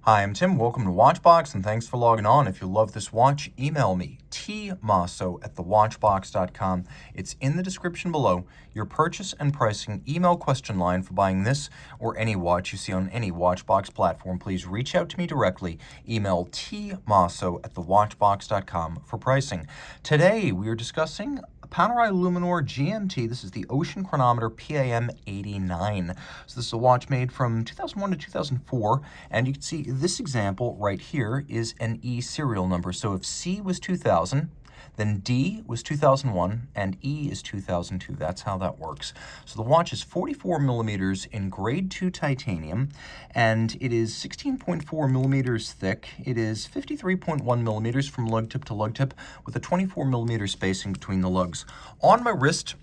Hi, I'm Tim. Welcome to Watchbox, and thanks for logging on. If you love this watch, email me, tmosso@thewatchbox.com. It's in the description below. Your purchase and pricing email question line for buying this or any watch you see on any Watchbox platform. Please reach out to me directly. Email tmosso@thewatchbox.com for pricing. Today, we are discussing Panerai Luminor GMT. This is the Ocean Chronometer PAM00089. So this is a watch made from 2001 to 2004, and you can see this example right here is an E serial number. So if C was 2000, then D was 2001, and E is 2002. That's how that works. So the watch is 44 millimeters in grade 2 titanium, and it is 16.4 millimeters thick. It is 53.1 millimeters from lug tip to lug tip, with a 24 millimeter spacing between the lugs. On my wrist,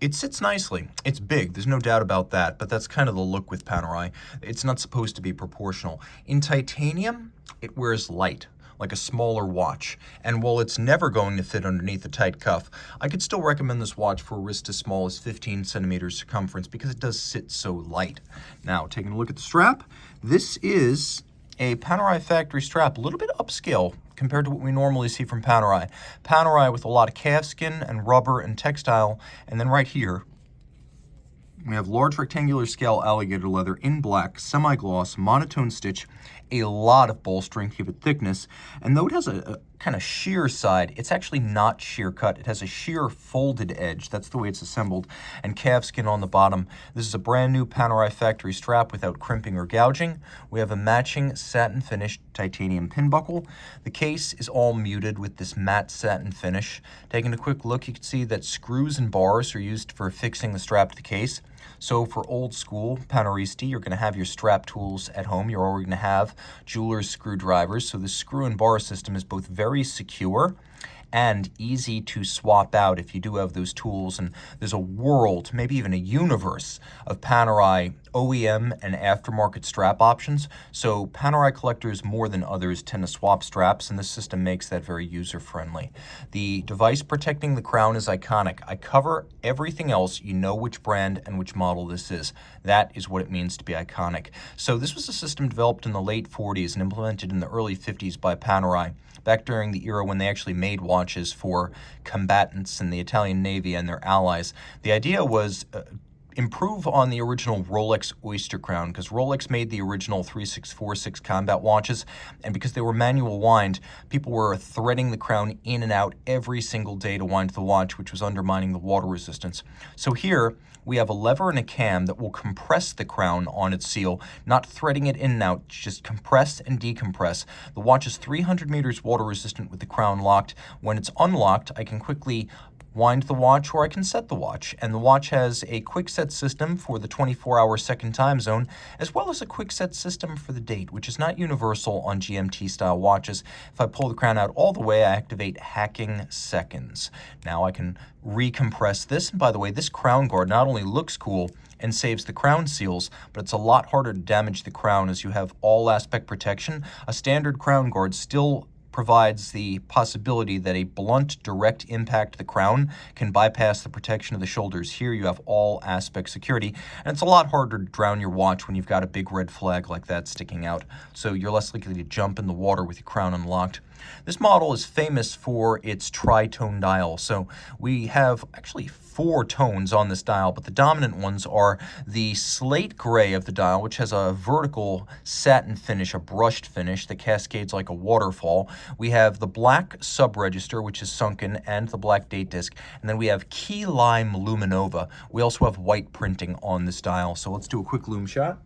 it sits nicely. It's big, there's no doubt about that, but that's kind of the look with Panerai. It's not supposed to be proportional. In titanium, it wears light, like a smaller watch. And while it's never going to fit underneath a tight cuff, I could still recommend this watch for a wrist as small as 15 centimeters circumference because it does sit so light. Now, taking a look at the strap, this is a Panerai factory strap, a little bit upscale compared to what we normally see from Panerai. Panerai with a lot of calfskin and rubber and textile, and then right here, we have large rectangular scale alligator leather in black, semi-gloss, monotone stitch, a lot of bolstering to give it thickness. And though it has a kind of sheer side, it's actually not sheer cut. It has a sheer folded edge. That's the way it's assembled. And calfskin on the bottom. This is a brand new Panerai factory strap without crimping or gouging. We have a matching satin finished titanium pin buckle. The case is all muted with this matte satin finish. Taking a quick look, you can see that screws and bars are used for fixing the strap to the case. So for old school Paneristi, you're going to have your strap tools at home. You're already going to have jeweler's screwdrivers. So the screw and bar system is both very secure and easy to swap out if you do have those tools. And there's a world, maybe even a universe, of Panerai OEM and aftermarket strap options. So Panerai collectors more than others tend to swap straps, and this system makes that very user-friendly. The device protecting the crown is iconic. I cover everything else. You know which brand and which model this is. That is what it means to be iconic. So this was a system developed in the late 40s and implemented in the early 50s by Panerai, back during the era when they actually made watches for combatants in the Italian Navy and their allies. The idea was improve on the original Rolex Oyster Crown, because Rolex made the original 3646 combat watches, and because they were manual wind, people were threading the crown in and out every single day to wind the watch, which was undermining the water resistance. So here, we have a lever and a cam that will compress the crown on its seal, not threading it in and out, just compress and decompress. The watch is 300 meters water resistant with the crown locked. When it's unlocked, I can quickly wind the watch, or I can set the watch. And the watch has a quick set system for the 24-hour second time zone, as well as a quick set system for the date, which is not universal on GMT style watches. If I pull the crown out all the way, I activate hacking seconds. Now I can recompress this. And by the way, this crown guard not only looks cool and saves the crown seals, but it's a lot harder to damage the crown as you have all aspect protection. A standard crown guard still provides the possibility that a blunt, direct impact to the crown can bypass the protection of the shoulders. Here you have all aspect security, and it's a lot harder to drown your watch when you've got a big red flag like that sticking out, so you're less likely to jump in the water with your crown unlocked. This model is famous for its tri-tone dial, so we have actually 4 tones on this dial, but the dominant ones are the slate gray of the dial, which has a vertical satin finish, a brushed finish that cascades like a waterfall. We have the black sub-register, which is sunken, and the black date disc, and then we have key lime luminova. We also have white printing on this dial, so let's do a quick lume shot.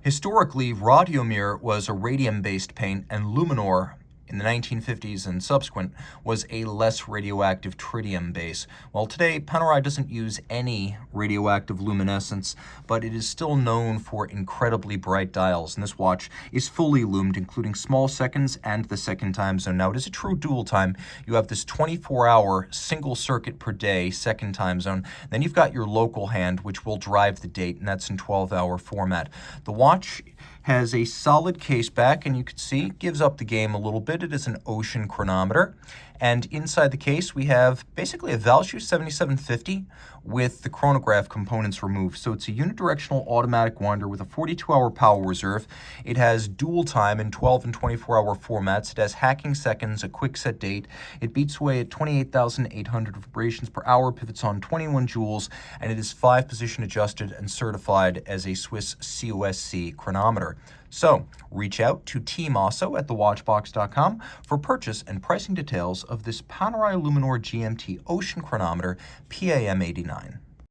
Historically, Radiomir was a radium-based paint, and Luminor in the 1950s and subsequent was a less radioactive tritium base. Well, today, Panerai doesn't use any radioactive luminescence, but it is still known for incredibly bright dials, and this watch is fully lumed, including small seconds and the second time zone. Now, it is a true dual time. You have this 24-hour single circuit per day second time zone. Then you've got your local hand, which will drive the date, and that's in 12-hour format. The watch has a solid case back, and you can see it gives up the game a little bit. It is an ocean chronometer. And inside the case, we have basically a Valshu 7750 with the chronograph components removed. So it's a unidirectional automatic winder with a 42-hour power reserve. It has dual time in 12 and 24-hour formats. It has hacking seconds, a quick set date. It beats away at 28,800 vibrations per hour, pivots on 21 joules, and it is 5-position adjusted and certified as a Swiss COSC chronometer. So reach out to Team Mosso at thewatchbox.com for purchase and pricing details of this Panerai Luminor GMT Ocean Chronometer PAM089.